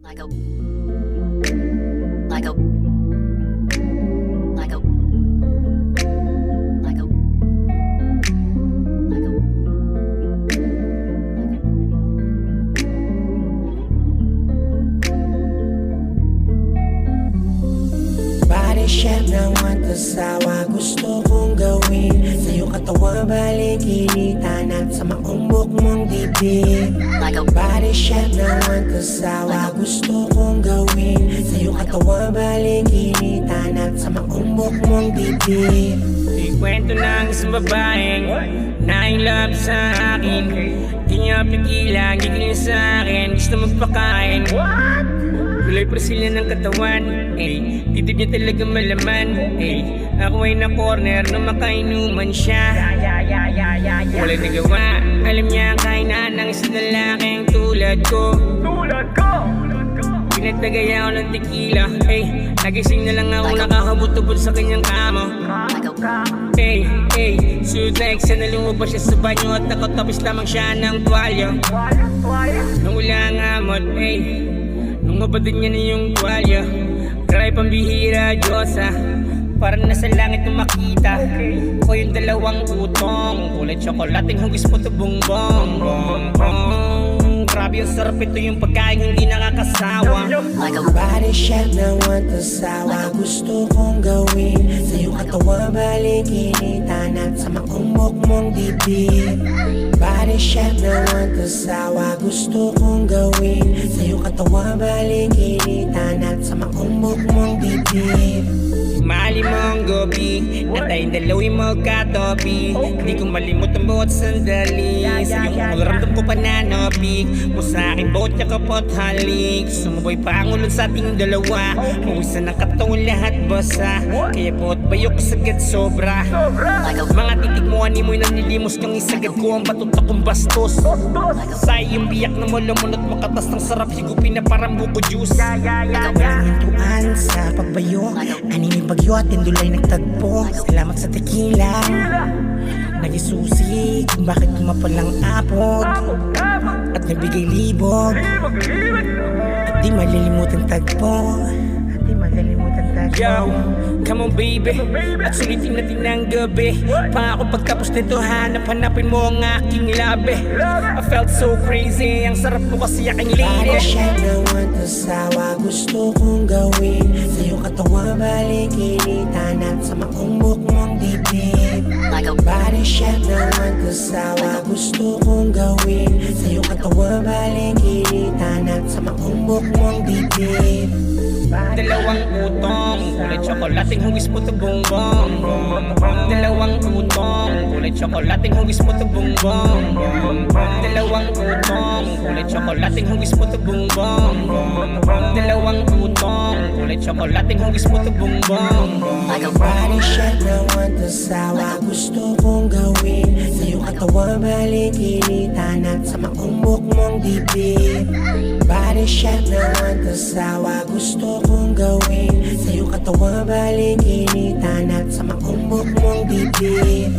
Like a, like a, like a, like a, like a. Body shape na want asawa, gusto kong gawin sa'yo katawan, balikinitan at sa maumbok mong dibdib. Like a, Body shape na want asawa, gusto kong gawin sa'yo katawan, balikinitan at sa maumbok mong dibdib. Ikwento ng isang babaeng na-in-love sa akin. Di niya pigilan, gigil sa akin, gusto magpakain. Kulay pa sila ng katawan, dito niya talaga malaman, ako ay na-corner nung makainuman siya. Wala nagawa, alam niya ang kainan ng isang lalaking tulad ko. Pinagtagaya ako ng tequila, nagising na lang ako nakakabutubod sa kanyang kamo. Suit na eksa na lumabas siya sa banyo at nakatapos lamang siya ng tuwalya. Nung wala ang amot, nung mabatid niya na yung tuwalya, grabe pambihira, Diyosa, parang nasa langit nung makita ko yung dalawang utong, kulay tsokolating hugis po to bongbong. Grabe yung sarap, ito yung pagkain hindi nakakasawa. like a, Body shape na want asawa, gusto kong gawin sa'yo katawan, balikinitan at sa maumbok mong dibdib. Body shape na want asawa, gusto kong gawin sa'yo katawan, balikinitan at sa maumbok mong dibdib. Mali mo ang gobi na tayong dalawin mo katopi. Hindi ko malimot ang bawat sandali. Sa iyong umaramdam ko pananapik mo sa akin bawat yakapot halik. Sumabay pa ang ulod sa ating dalawa. Uwisa ng katawan lahat basa, kaya bawat bayok sagad sobra. like a, Mga titig mo animoy na nilimos kang isagad ko ang batot akong bastos. Sa iyong biyak na malamunot makatas ng sarap higupin na parang buko juice. Walang hintuan sa pagbayo, anime bagyo at indulay nagtagpo. Salamat sa tequila, nagisusi kung bakit kumapalang apod at nabigay libog. At di malilimutan tagpo, at di malilimutan tagpo. Yo, come on baby, at sulitin natin ng gabi. Pangako pagtapos nito hanapin mo ang aking labi. I felt so crazy, ang sarap mo kasi aking Body lady. shape na want asawa, gusto kong gawin sa'yo katawan, balikinitan at sa maumbok mong dibdib. like a, Body shape na want asawa, gusto kong gawin sa'yo katawan, balikinitan at sa maumbok mong dibdib. Dalawang utong, kulay tsokolating hugis po to bongbong. Dalawang utong, kulay tsokolating hugis po to bongbong. Dalawang utong, kulay tsokolating hugis po to bongbong. Dalawang utong, kulay tsokolating hugis po to bongbong. like a, Body shape na want asawa, gusto kong gawin sa'yo katawan, balikinitan at sa maumbok mong dibdib. Body shape na want asawa, gusto kong gawin sa'yo katawan, balikinitan at sa maumbok mong dibdib.